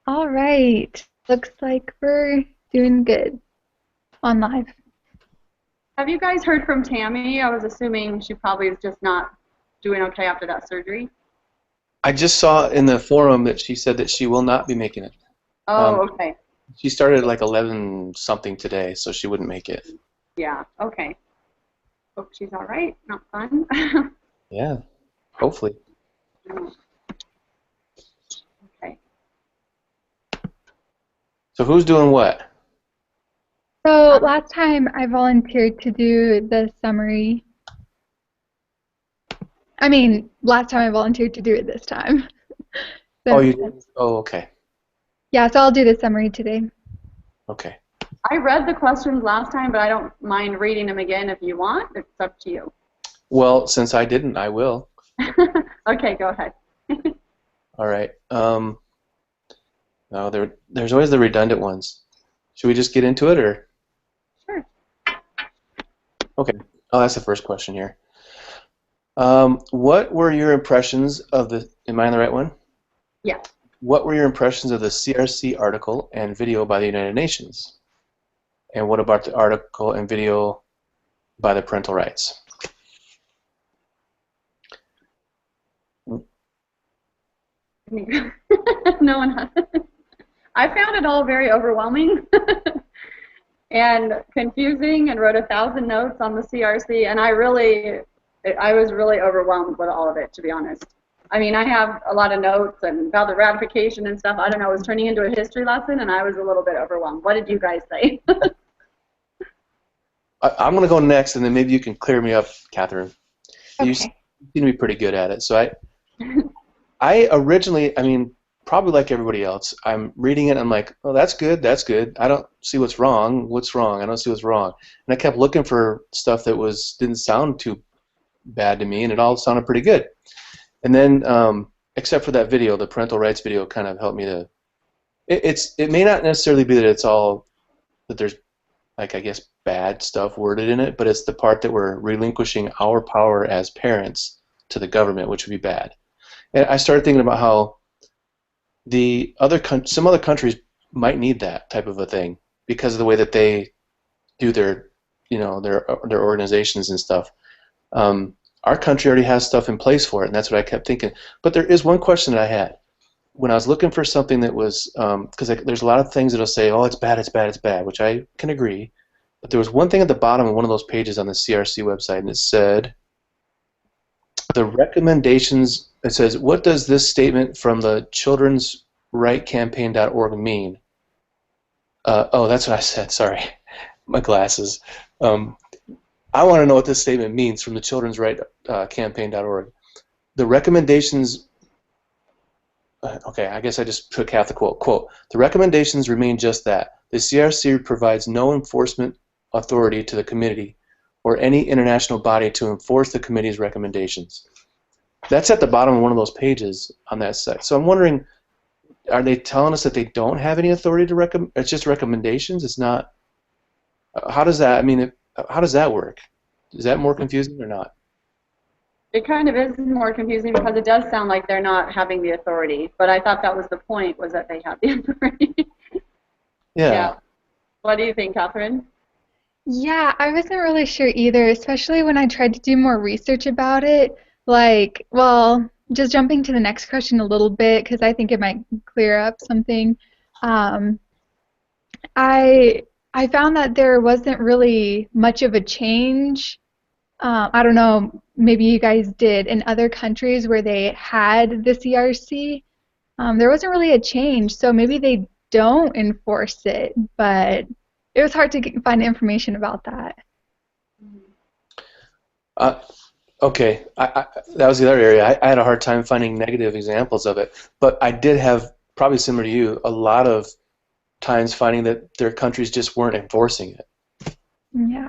All right. Looks like we're doing good on live. Have you guys heard from Tammy? I was assuming she probably is just not doing okay after that surgery. I just saw in the forum that she said that she will not be making it. Um, Oh, okay. she started at like 11 something today, so she wouldn't make it. Yeah, okay. Hope she's all right. Not fun. Yeah, hopefully. Okay. So who's doing what? So last time I volunteered to do the summary. Last time I volunteered to do it this time. Oh, So you did? Oh, okay. yeah, so I'll do the summary today. Okay. I read the questions last time, but I don't mind reading them again if you want. It's up to you. Well, since I didn't, I will. Okay, go ahead. All right. No, there's always the redundant ones. Should we just get into it, or? Sure. Okay. Oh, that's the first question here. What were your impressions of the? Am I on the right one? Yeah. What were your impressions of the CRC article and video by the United Nations? And what about the article and video by the parental rights? No one has. I found it all very overwhelming and confusing and wrote 1,000 notes on the CRC, and I was really overwhelmed with all of it, to be honest. I mean, I have a lot of notes and about the ratification and stuff. I don't know, it was turning into a history lesson, and I was a little bit overwhelmed. What did you guys say? I'm going to go next, and then maybe you can clear me up, Catherine. You seem Okay. to be pretty good at it. So I originally, probably like everybody else, I'm reading it, I'm like, oh, that's good, that's good. I don't see what's wrong. What's wrong? I don't see what's wrong. And I kept looking for stuff that didn't sound too bad to me, and it all sounded pretty good. And then, except for that video, the parental rights video kind of helped me to. It may not necessarily be that it's all that there's, like, I guess, bad stuff worded in it, but it's the part that we're relinquishing our power as parents to the government, which would be bad. And I started thinking about how some other countries might need that type of a thing because of the way that they do their, their organizations and stuff. Our country already has stuff in place for it, and that's what I kept thinking. But there is one question that I had when I was looking for something that was, because there's a lot of things that'll say, oh, it's bad, it's bad, it's bad, which I can agree. But there was one thing at the bottom of one of those pages on the CRC website, and it said, the recommendations, it says, what does this statement from the Children's Right Campaign.org mean? Oh, that's what I said, sorry. My glasses. I want to know what this statement means from the Children's Right Campaign.org. The recommendations, okay, I guess I just took half the quote. Quote, the recommendations remain just that. The CRC provides no enforcement authority to the committee or any international body to enforce the committee's recommendations. That's at the bottom of one of those pages on that site. So I'm wondering, are they telling us that they don't have any authority to recommend? It's just recommendations? It's not, how does that, how does that work? Is that more confusing or not? It kind of is more confusing because it does sound like they're not having the authority, but I thought that was the point, was that they have the authority. Yeah. Yeah. What do you think, Catherine? Yeah, I wasn't really sure either, especially when I tried to do more research about it. Like, well, just jumping to the next question a little bit because I think it might clear up something. Um, I I found that there wasn't really much of a change. I don't know, maybe you guys did in other countries where they had the CRC. There wasn't really a change, so maybe they don't enforce it, but it was hard to find information about that. Uh, okay, that was the other area. I had a hard time finding negative examples of it, but I did have, probably similar to you, a lot of times finding that their countries just weren't enforcing it. Yeah.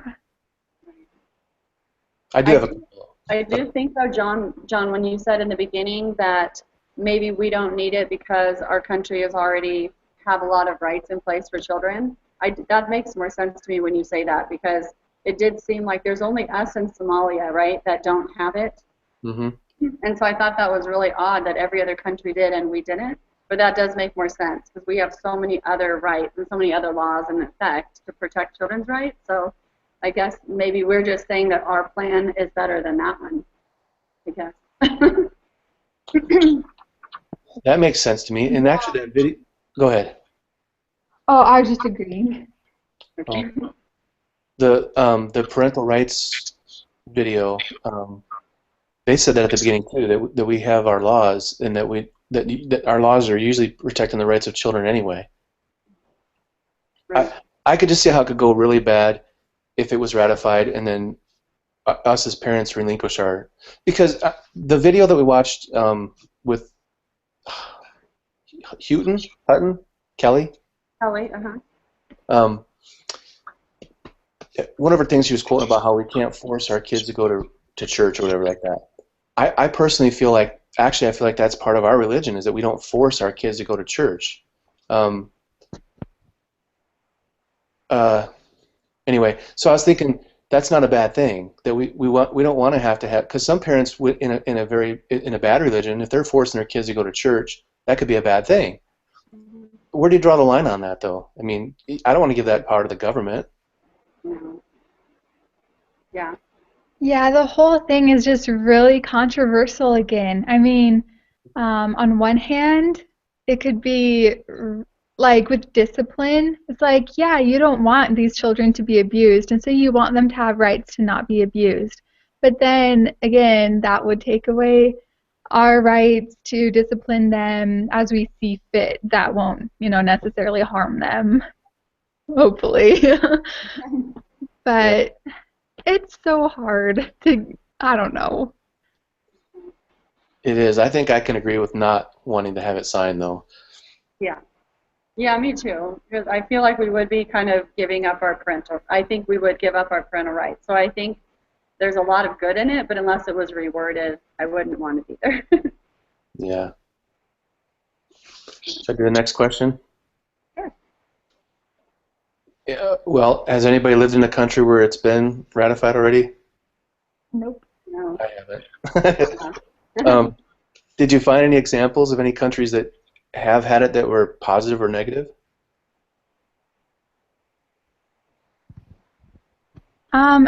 I do I have a do, couple. I do think though, John, when you said in the beginning that maybe we don't need it because our country has already have a lot of rights in place for children, that makes more sense to me when you say that because it did seem like there's only us in Somalia, right, that don't have it. Mm-hmm. And so I thought that was really odd that every other country did and we didn't. But that does make more sense because we have so many other rights and so many other laws in effect to protect children's rights. So I guess maybe we're just saying that our plan is better than that one, I guess. That makes sense to me. And actually, that video. Go ahead. Oh, I was just agreeing. Oh. The parental rights video. They said that at the beginning too. That we have our laws, and that our laws are usually protecting the rights of children anyway. Right. I could just see how it could go really bad if it was ratified, and then us as parents relinquish our, because the video that we watched with Hutton, Kelly. Kelly, Um, one of her things she was quoting about how we can't force our kids to go to church or whatever like that. I personally feel like, actually, I feel like that's part of our religion, is that we don't force our kids to go to church. Anyway, so I was thinking that's not a bad thing, that we don't want to have, because some parents in a bad religion, if they're forcing their kids to go to church, that could be a bad thing. Where do you draw the line on that, though? I mean, I don't want to give that power to the government. No. Yeah. Yeah, the whole thing is just really controversial again. I mean, on one hand, it could be like with discipline. It's like, yeah, you don't want these children to be abused, and so you want them to have rights to not be abused. But then again, that would take away our rights to discipline them as we see fit. That won't, necessarily harm them, hopefully. Yeah, But it's so hard to, I don't know. it is. I think I can agree with not wanting to have it signed, though. Yeah. Yeah, me too. Because I feel like we would be kind of giving up our parental. I think we would give up our parental rights. So I think there's a lot of good in it, but unless it was reworded, I wouldn't want it either. Yeah. Should I do the next question? Sure. Yeah, well, has anybody lived in a country where it's been ratified already? Nope. No. I haven't. Did you find any examples of any countries that have had it that were positive or negative?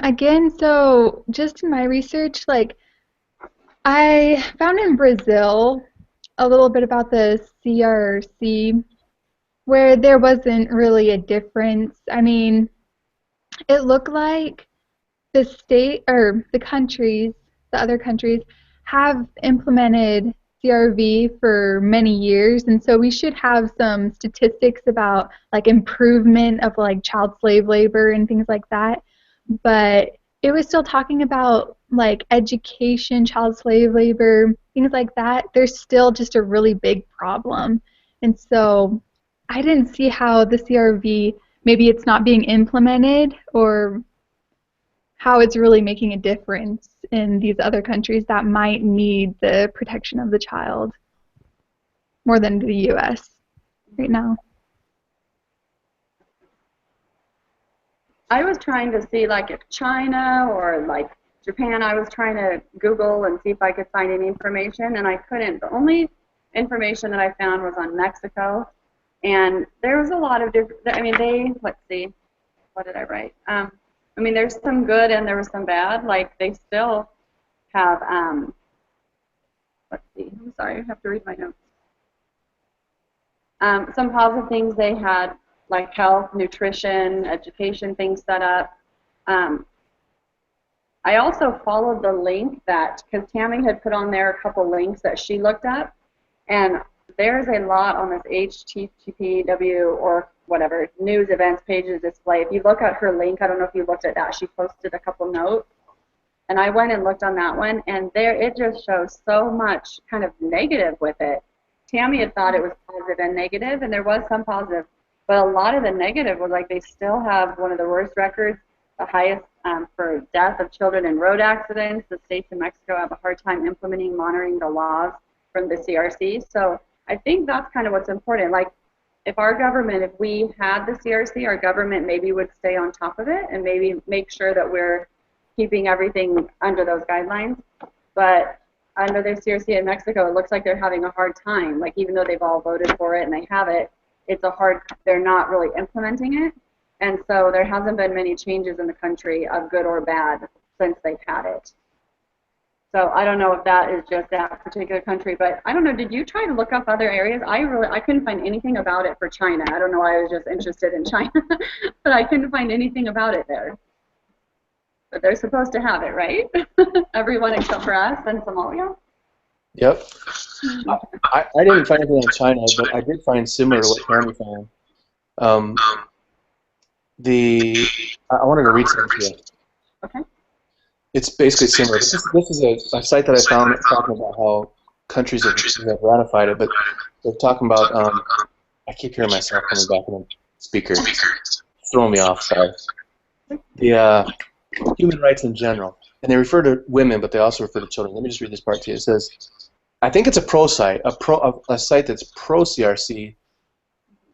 Again, so just in my research, like I found in Brazil a little bit about the CRC where there wasn't really a difference. I mean, it looked like the state or the other countries have implemented CRV for many years, and so we should have some statistics about like improvement of like child slave labor and things like that. But it was still talking about like education, child slave labor, things like that. There's still just a really big problem. And so I didn't see how the CRV, maybe it's not being implemented or how it's really making a difference in these other countries that might need the protection of the child more than the US right now. I was trying to see like if China or like Japan, I was trying to Google and see if I could find any information, and I couldn't. The only information that I found was on Mexico, and there was a lot of different, I mean, let's see, what did I write? I mean, there's some good and there was some bad. Like they still have, let's see, I'm sorry, I have to read my notes. Some positive things they had, like health, nutrition, education things set up. I also followed the link that, because Tammy had put on there a couple links that she looked up, and there's a lot on this HTTPW or whatever, news events pages display. If you look at her link, I don't know if you looked at that, she posted a couple notes, and I went and looked on that one, and there it just shows so much kind of negative with it. Tammy had thought it was positive and negative, and there was some positive, but a lot of the negative was like they still have one of the worst records, the highest for death of children in road accidents. The states in Mexico have a hard time implementing, monitoring the laws from the CRC. So I think that's kind of what's important. Like if our government, if we had the CRC, our government maybe would stay on top of it and maybe make sure that we're keeping everything under those guidelines. But under the CRC in Mexico, it looks like they're having a hard time. Like even though they've all voted for it and they have it, they're not really implementing it. And so there hasn't been many changes in the country of good or bad since they've had it. So I don't know if that is just that particular country, but I don't know. Did you try to look up other areas? I couldn't find anything about it for China. I don't know why I was just interested in China, but I couldn't find anything about it there. But they're supposed to have it, right? Everyone except for us and Somalia. Yep. I didn't find anything in China, but I did find similar to what Tammy found. I wanted to read something to you. Okay. It's basically similar. This is a site that I found talking about how countries have ratified it, but they're talking about, I keep hearing myself coming back in the speaker. It's throwing me off, sorry. The human rights in general. And they refer to women, but they also refer to children. Let me just read this part to you. It says, I think it's a pro site, a site that's pro-CRC,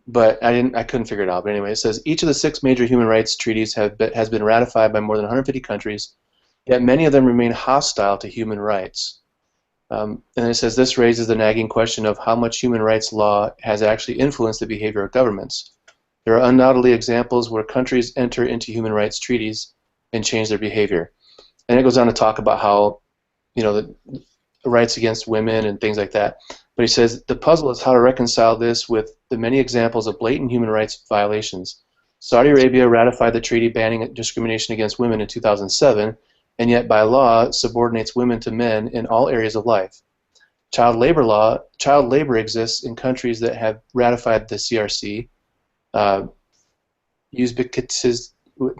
but I couldn't figure it out. But anyway, it says, each of the 6 major human rights treaties has been ratified by more than 150 countries, yet many of them remain hostile to human rights. And it says this raises the nagging question of how much human rights law has actually influenced the behavior of governments. There are undoubtedly examples where countries enter into human rights treaties and change their behavior. And it goes on to talk about how, the rights against women and things like that. But he says the puzzle is how to reconcile this with the many examples of blatant human rights violations. Saudi Arabia ratified the treaty banning discrimination against women in 2007, and yet by law subordinates women to men in all areas of life. Child labor exists in countries that have ratified the CRC.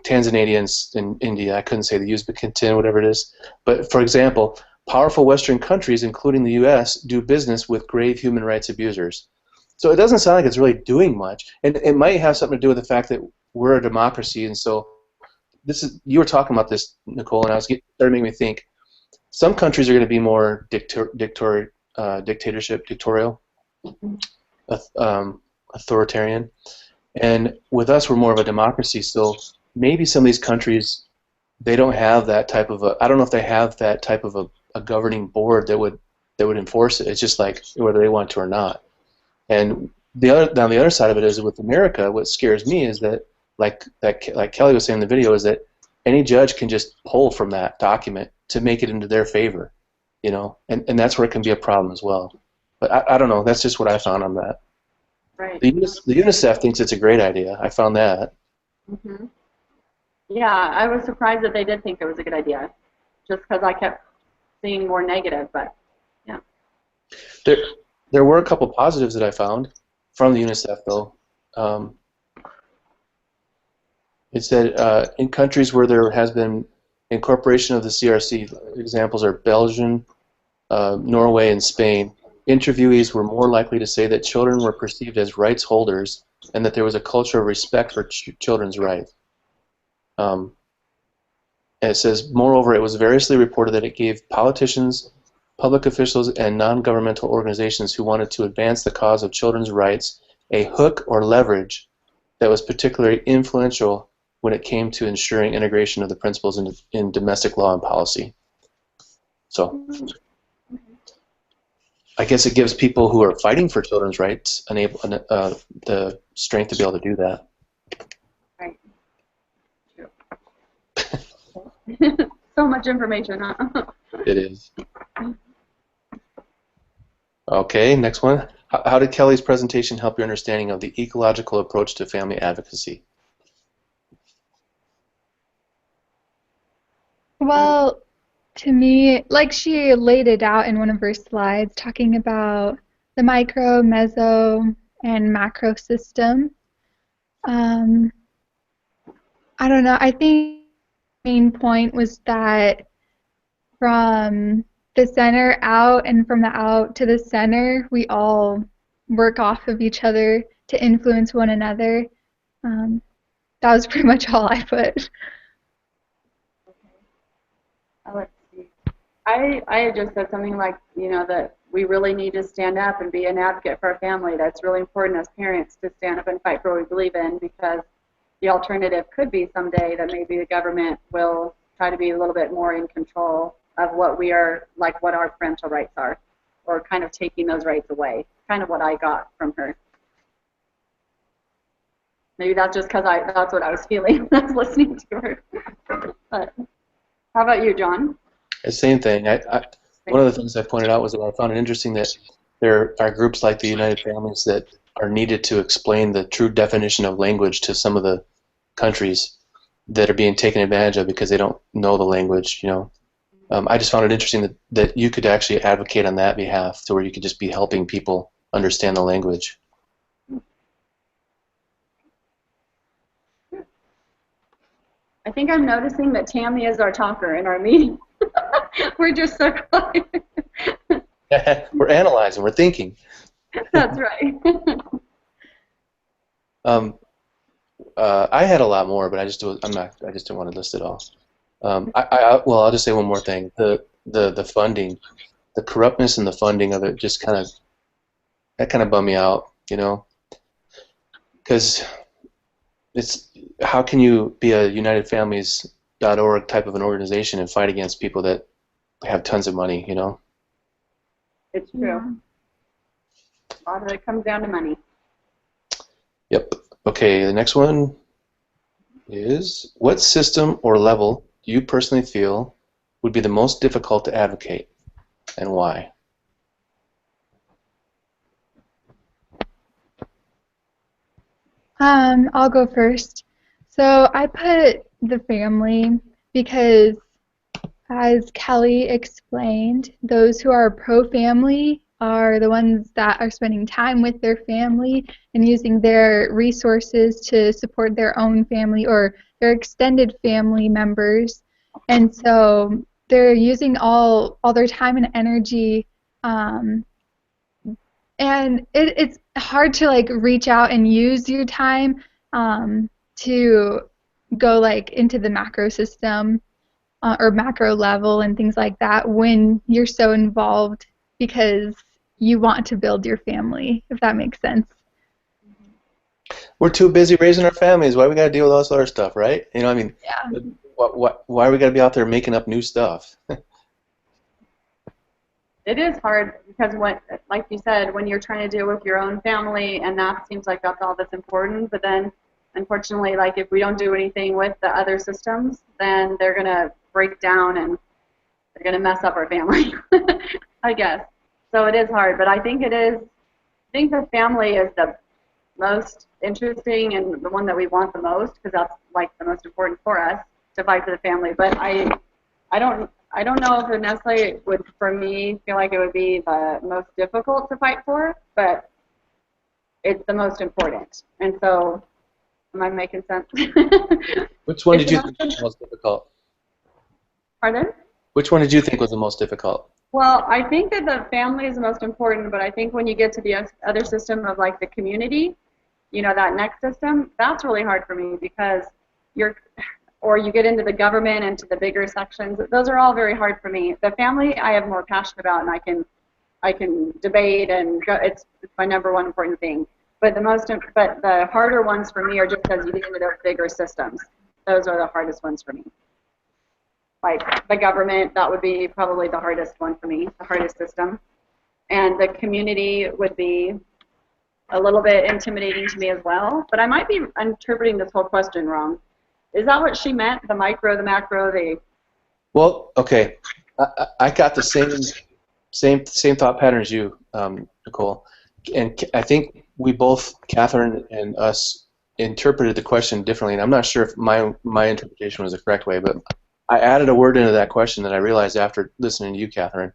Tanzania and India, I couldn't say the Uzbekistan, whatever it is. But for example, powerful Western countries, including the U.S., do business with grave human rights abusers. So it doesn't sound like it's really doing much, and it might have something to do with the fact that we're a democracy, and so you were talking about this, Nicole, and started making me think. Some countries are going to be more dictatorial, authoritarian, and with us, we're more of a democracy. So maybe some of these countries, they don't have that type of I don't know if they have that type of a governing board that would enforce it. It's just like whether they want to or not. And on the other side of it is with America, what scares me is that like Kelly was saying in the video, is that any judge can just pull from that document to make it into their favor, and that's where it can be a problem as well. But I don't know. That's just what I found on that. Right. The UNICEF thinks it's a great idea. I found that. Mm-hmm. Yeah, I was surprised that they did think it was a good idea, just because I kept seeing more negative. But yeah. There were a couple positives that I found from the UNICEF, though. It said in countries where there has been incorporation of the CRC, examples are Belgium, Norway, and Spain. Interviewees were more likely to say that children were perceived as rights holders and that there was a culture of respect for children's rights. And it says, moreover, it was variously reported that it gave politicians, public officials, and non-governmental organizations who wanted to advance the cause of children's rights a hook or leverage that was particularly influential when it came to ensuring integration of the principles in domestic law and policy. So I guess it gives people who are fighting for children's rights the strength to be able to do that. Right. So much information, huh? It is. Okay, next one. How did Kelly's presentation help your understanding of the ecological approach to family advocacy? Well, to me, like she laid it out in one of her slides, talking about the micro, meso, and macro system. I don't know. I think the main point was that from the center out and from the out to the center, we all work off of each other to influence one another. That was pretty much all I put. Let's see. I had just said something like, that we really need to stand up and be an advocate for our family. That's really important as parents to stand up and fight for what we believe in, because the alternative could be someday that maybe the government will try to be a little bit more in control of what we are, like what our parental rights are, or kind of taking those rights away. Kind of what I got from her. Maybe that's just because that's what I was feeling when I was listening to her. But how about you, John? The same thing. One of the things I pointed out was that I found it interesting that there are groups like the United Families that are needed to explain the true definition of language to some of the countries that are being taken advantage of because they don't know the language. I just found it interesting that you could actually advocate on that behalf, to where you could just be helping people understand the language. I think I'm noticing that Tammy is our talker in our meeting. We're just so quiet. We're analyzing, we're thinking. That's right. I had a lot more, but I just didn't want to list it all. Well, I'll just say one more thing. The funding, the corruptness in the funding of it, just kind of bummed me out, because how can you be a UnitedFamilies.org type of an organization and fight against people that have tons of money, It's true. A lot of it comes down to money. Yep. Okay, the next one is, what system or level do you personally feel would be the most difficult to advocate, and why? I'll go first. So I put the family because, as Kelly explained, those who are pro-family are the ones that are spending time with their family and using their resources to support their own family or their extended family members. And so they're using all their time and energy, and it's hard to like reach out and use your time to go like into the macro system or macro level and things like that when you're so involved because you want to build your family, if that makes sense. We're too busy raising our families. Why we got to deal with all this other stuff, right? Yeah. Why are we got to be out there making up new stuff? It is hard because, like you said, when you're trying to deal with your own family, and that seems like that's all that's important, but then, unfortunately, like if we don't do anything with the other systems, then they're going to break down and they're going to mess up our family, I guess. So it is hard, but I think the family is the most interesting and the one that we want the most because that's like the most important for us to fight for the family. But I don't know if it necessarily would, for me, feel like it would be the most difficult to fight for, but it's the most important. And so, am I making sense? Which one It's did you think was the most difficult? Pardon? Which one did you think was the most difficult? Well, I think that the family is the most important, but I think when you get to the other system of like the community, that next system, that's really hard for me because or you get into the government, into the bigger sections. Those are all very hard for me. The family I have more passion about, and I can debate and go, it's my number one important thing. But the harder ones for me are just as you get into those bigger systems. Those are the hardest ones for me. Like the government, that would be probably the hardest one for me, the hardest system. And the community would be a little bit intimidating to me as well. But I might be interpreting this whole question wrong. Is that what she meant? The micro, the macro, the... Well, okay. I got the same thought pattern as you, Nicole. And I think we both, Catherine and us, interpreted the question differently. And I'm not sure if my interpretation was the correct way, but I added a word into that question that I realized after listening to you, Catherine.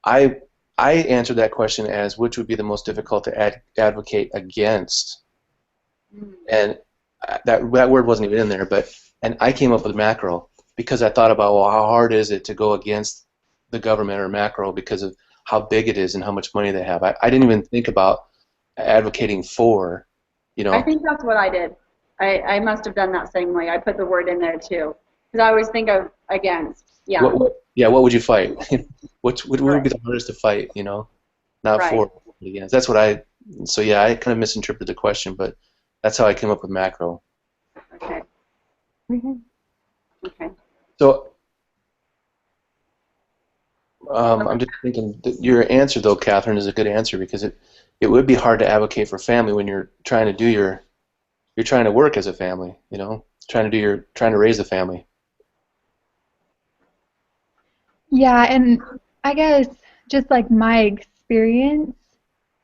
I answered that question as which would be the most difficult to advocate against. And that word wasn't even in there, and I came up with macro because I thought about, well, how hard is it to go against the government or macro because of how big it is and how much money they have. I didn't even think about advocating for, I think that's what I did. I must have done that same way. I put the word in there too. Because I always think of against. Yeah. What would you fight? what would Right. be the hardest to fight, not Right. for, but against. That's what I kind of misinterpreted the question, but that's how I came up with macro. Okay. Mm-hmm. Okay. So I'm just thinking that your answer, though, Catherine, is a good answer because it would be hard to advocate for family when you're trying to do you're trying to work as a family, trying to raise a family. Yeah, and I guess just like my experience,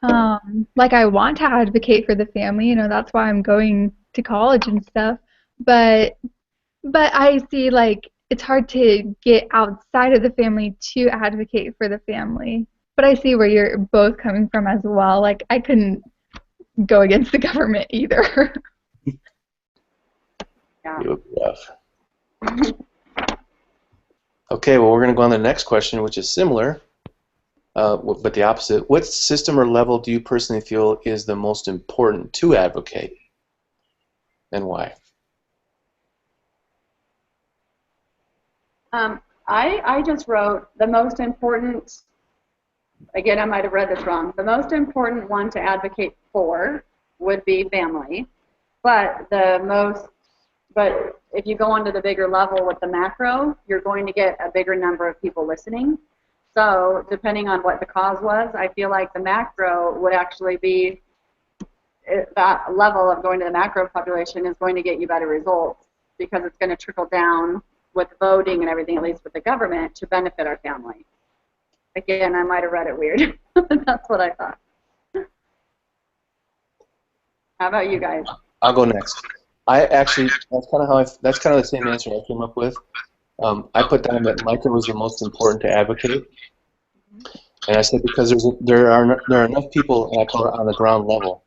like I want to advocate for the family, that's why I'm going to college and stuff. But I see like it's hard to get outside of the family to advocate for the family. But I see where you're both coming from as well. Like I couldn't go against the government either. Yeah. It would be rough. Okay, well, we're going to go on to the next question, which is similar, but the opposite. What system or level do you personally feel is the most important to advocate, and why? I just wrote the most important, again, I might have read this wrong. The most important one to advocate for would be family, but but if you go on to the bigger level with the macro, you're going to get a bigger number of people listening. So depending on what the cause was, I feel like the macro would actually be, that level of going to the macro population is going to get you better results because it's going to trickle down with voting and everything, at least with the government, to benefit our family. Again, I might have read it weird. That's what I thought. How about you guys? I'll go next. I actually, that's kind of the same answer I came up with. I put down that micro was the most important to advocate, and I said because there are enough people, and I call it on the ground level,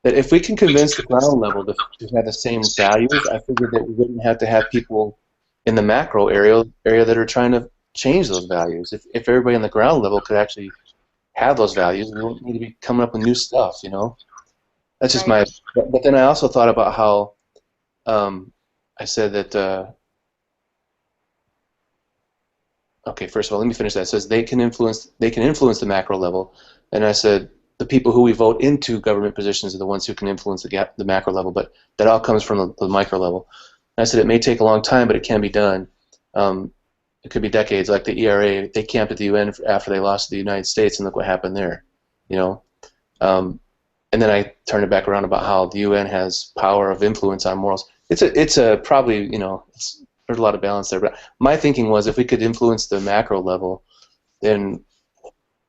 that if we can convince the ground level to have the same values, I figured that we wouldn't have to have people in the macro area that are trying to change those values. If everybody on the ground level could actually have those values, we don't need to be coming up with new stuff, That's just Right. but then I also thought about how I said that, okay, first of all, let me finish that. It says they can influence the macro level, and I said the people who we vote into government positions are the ones who can influence the macro level, but that all comes from the micro level. And I said it may take a long time, but it can be done. It could be decades, like the ERA. They camped at the UN after they lost to the United States, and look what happened there, you know. And then I turned it back around about how the UN has power of influence on morals. It's a probably, there's a lot of balance there. But my thinking was if we could influence the macro level, then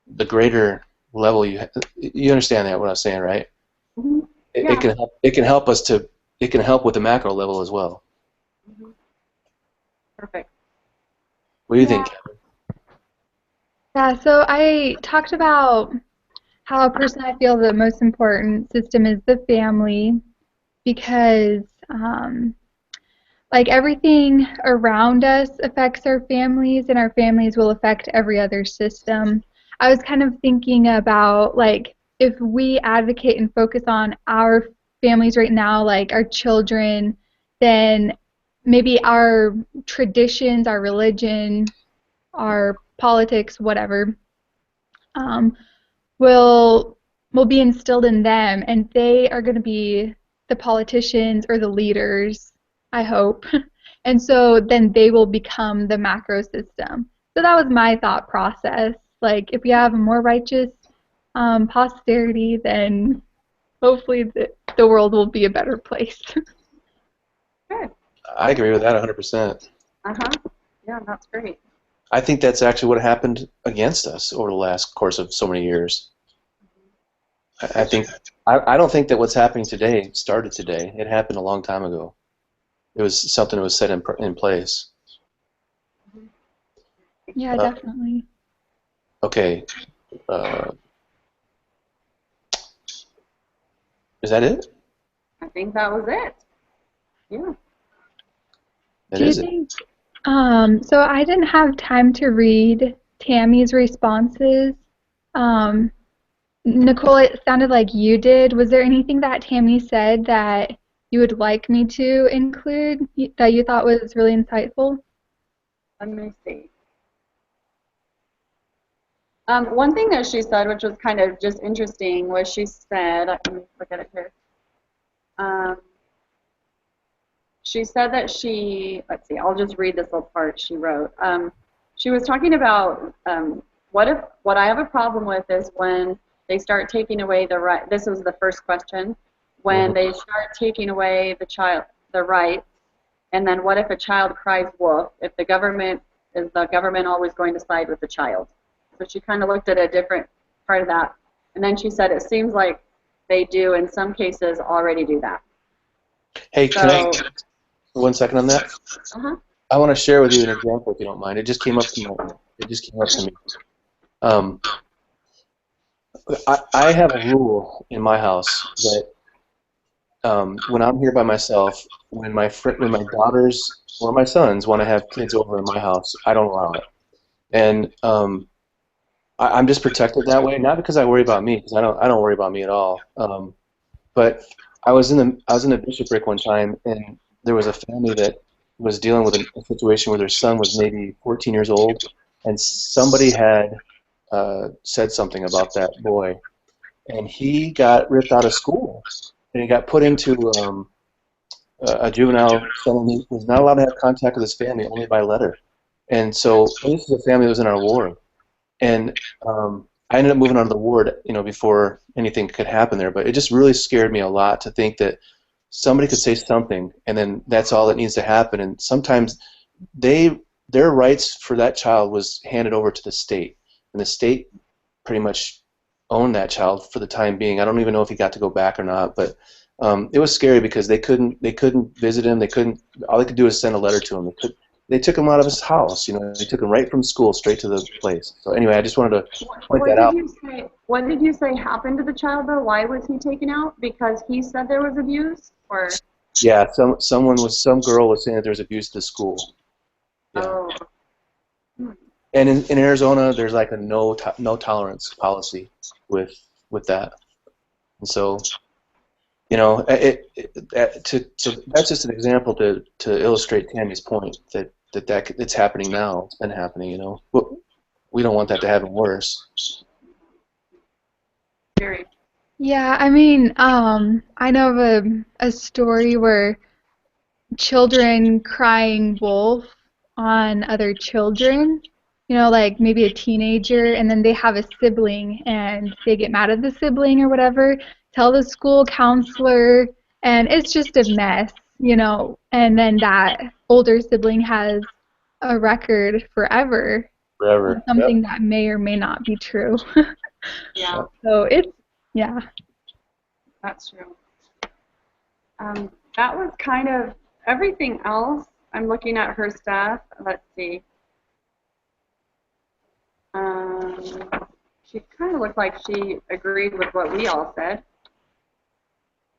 the greater level you understand that what I was saying, right? Mm-hmm. It Yeah. can help. It can help with the macro level as well. Mm-hmm. Perfect. What do you Yeah. think? Yeah, so I talked about how personally I feel the most important system is the family because like everything around us affects our families and our families will affect every other system. I was kind of thinking about like if we advocate and focus on our families right now, like our children, then maybe our traditions, our religion, our politics, whatever, um, will will be instilled in them, and they are going to be the politicians or the leaders, I hope. And so then they will become the macro system. So that was my thought process. Like if we have a more righteous posterity, then hopefully the world will be a better place. Good. I agree with that 100%. Uh-huh. Yeah, that's great. I think that's actually what happened against us over the last course of so many years. I think I don't think that what's happening today started today. It happened a long time ago. It was something that was set in place. Yeah, Uh, definitely. okay, uh, is that it? I think that was it. Yeah. That Do you is it. think so I didn't have time to read Tammy's responses. Um, Nicole, it sounded like you did. Was there anything that Tammy said that you would like me to include that you thought was really insightful? Let me see. One thing that she said, which was kind of just interesting, was she said, let me look at it here. She said that let's see, I'll just read this little part she wrote. She was talking about what I have a problem with is when they start taking away the right. This was the first question. When Mhm. they start taking away the right, and then what if a child cries wolf? If the government is the government always going to side with the child? So she kind of looked at a different part of that, and then she said it seems like they do in some cases already do that. Hey, can I So, 1 second on that? uh-huh. I want to share with you an example, if you don't mind. It just came up to me. Um, I have a rule in my house that when I'm here by myself, when my daughters or my sons want to have kids over in my house, I don't allow it. And I'm just protected that way, not because I worry about me, because I don't worry about me at all. But I was in a bishopric one time, and there was a family that was dealing with a situation where their son was maybe 14 years old, and somebody had said something about that boy, and he got ripped out of school, and he got put into a juvenile center. He was not allowed to have contact with his family, only by letter. And so this is a family that was in our ward, and I ended up moving on to the ward, before anything could happen there. But it just really scared me a lot to think that somebody could say something, and then that's all that needs to happen. And sometimes their rights for that child was handed over to the state, and the state pretty much owned that child for the time being. I don't even know if he got to go back or not, but it was scary because they couldn't visit him. They couldn't. All they could do is send a letter to him. They took him out of his house. They took him right from school straight to the place. So anyway, I just wanted to point What that did out. you say? What did you say happened to the child though? Why was he taken out? Because he said there was abuse, or Yeah, some girl was saying that there was abuse at the school. Yeah, oh, hmm. and in Arizona, there's like a no tolerance policy with that, and so so that's just an example to illustrate Tammy's point that it's happening now. It's been happening. But we don't want that to happen worse. Very. Yeah, I mean, I know of a story where children crying wolf on other children, like maybe a teenager, and then they have a sibling and they get mad at the sibling or whatever, tell the school counselor, and it's just a mess, and then that older sibling has a record forever of Forever. Yep. something that may or may not be true. Yeah, Yep. So yeah. that's true. That was kind of everything else. I'm looking at her stuff. Let's see. Um, she kind of looked like she agreed with what we all said.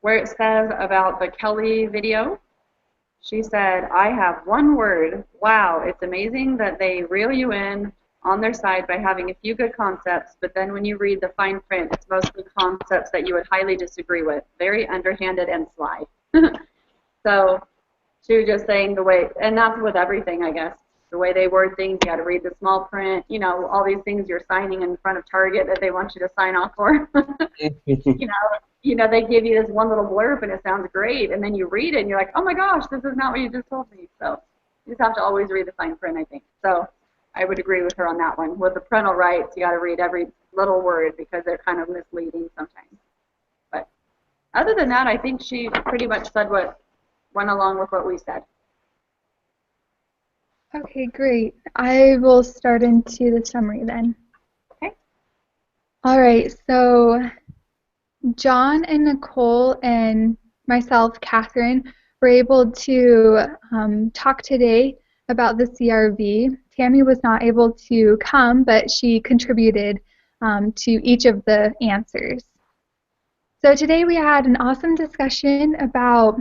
Where it says about the Kelly video, she said, I have one word. Wow, it's amazing that they reel you in on their side by having a few good concepts, but then when you read the fine print, it's mostly concepts that you would highly disagree with. Very underhanded and sly. So she was just saying the way, and that's with everything, I guess. The way they word things, you got to read the small print, all these things you're signing in front of Target that they want you to sign off for. you know, they give you this one little blurb and it sounds great, and then you read it and you're like, oh my gosh, this is not what you just told me. So you just have to always read the fine print, I think. So I would agree with her on that one. With the parental rights, you got to read every little word because they're kind of misleading sometimes. But other than that, I think she pretty much said what went along with what we said. Okay, great. I will start into the summary then. Okay. All right, so John and Nicole and myself, Catherine, were able to talk today about the CRV. Tammy was not able to come, but she contributed to each of the answers. So today we had an awesome discussion about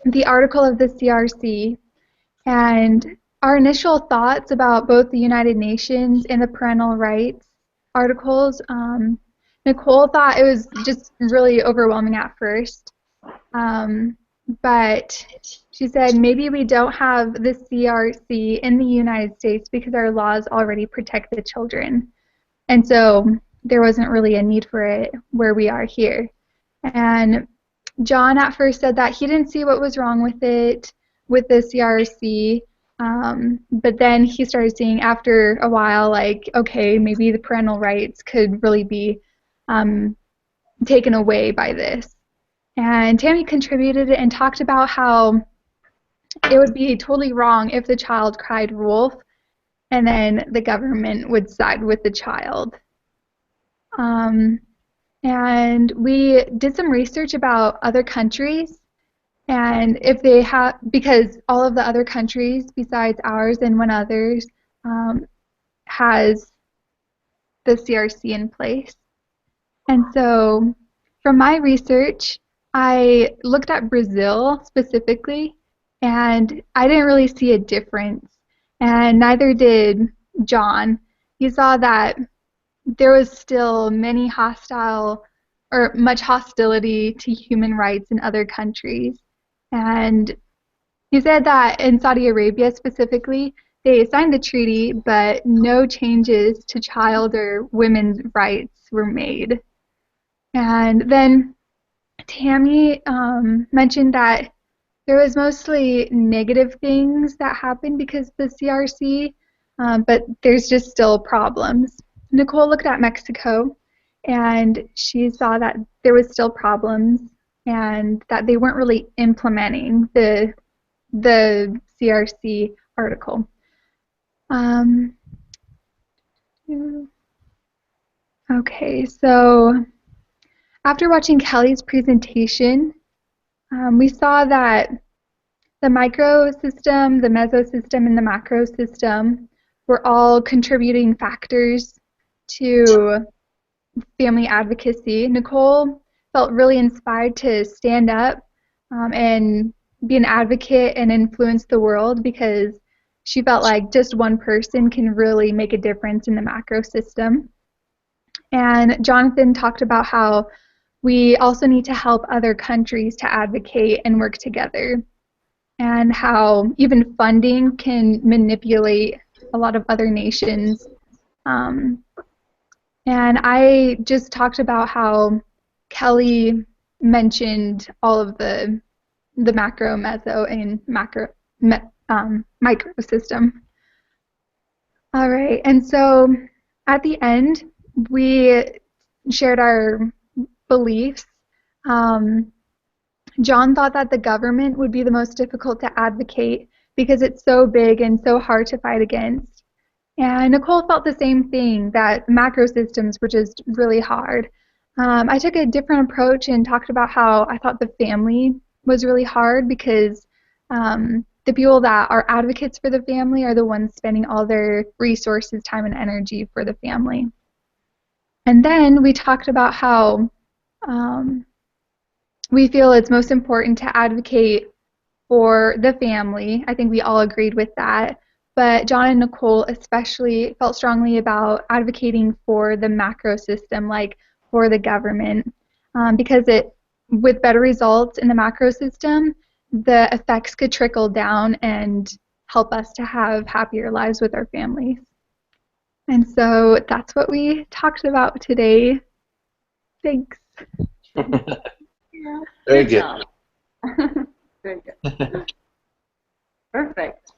the article of the CRC and our initial thoughts about both the United Nations and the parental rights articles. Nicole thought it was just really overwhelming at first, but she said maybe we don't have the CRC in the United States because our laws already protect the children. And so there wasn't really a need for it where we are here. And John at first said that he didn't see what was wrong with it, with the CRC, But then he started seeing after a while, like, okay, maybe the parental rights could really be um, taken away by this. And Tammy contributed and talked about how it would be totally wrong if the child cried wolf and then the government would side with the child. Um, and we did some research about other countries and if they have, because all of the other countries besides ours and one others um, has the CRC in place. And so from my research, I looked at Brazil specifically, and I didn't really see a difference, and neither did John. He saw that there was still many hostile or much hostility to human rights in other countries. And he said that in Saudi Arabia specifically, they signed the treaty, but no changes to child or women's rights were made. And then Tammy mentioned that there was mostly negative things that happened because of the CRC, but there's just still problems. Nicole looked at Mexico, and she saw that there was still problems and that they weren't really implementing the CRC article. Um, okay, so after watching Kelly's presentation, we saw that the microsystem, the mesosystem, and the macrosystem were all contributing factors to family advocacy. Nicole felt really inspired to stand up and be an advocate and influence the world because she felt like just one person can really make a difference in the macro system. And Jonathan talked about how we also need to help other countries to advocate and work together, and how even funding can manipulate a lot of other nations. Um, and I just talked about how Kelly mentioned all of the macro, meso, and micro system. All right, and so at the end, we shared our beliefs. Um, John thought that the government would be the most difficult to advocate because it's so big and so hard to fight against. And Nicole felt the same thing, that macro systems were just really hard. I took a different approach and talked about how I thought the family was really hard because the people that are advocates for the family are the ones spending all their resources, time, and energy for the family. And then we talked about how we feel it's most important to advocate for the family. I think we all agreed with that. But John and Nicole especially felt strongly about advocating for the macro system, like for the government, because with better results in the macro system, the effects could trickle down and help us to have happier lives with our families. And so that's what we talked about today. Thanks. Yeah. Very Good good. job. Very good. Perfect.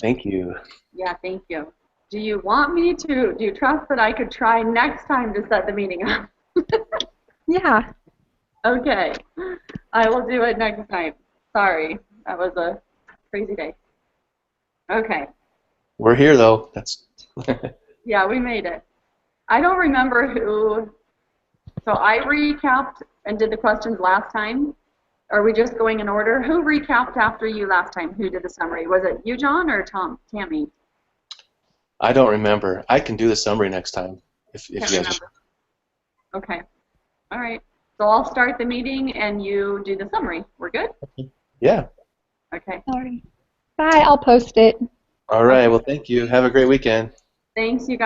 Thank you. Yeah, thank you. Do you want me to, do you trust that I could try next time to set the meeting up? Yeah. Okay. I will do it next time. Sorry, that was a crazy day. Okay. We're here though. That's Yeah, we made it. I don't remember who, so I recapped and did the questions last time. Are we just going in order? Who recapped after you last time? Who did the summary? Was it you, John, or Tammy? I don't remember. I can do the summary next time if you Can't guys. remember. Okay. All right. So I'll start the meeting and you do the summary. We're good? Yeah. Okay. All right. Bye. I'll post it. All right. Okay. Well, thank you. Have a great weekend. Thanks, you guys.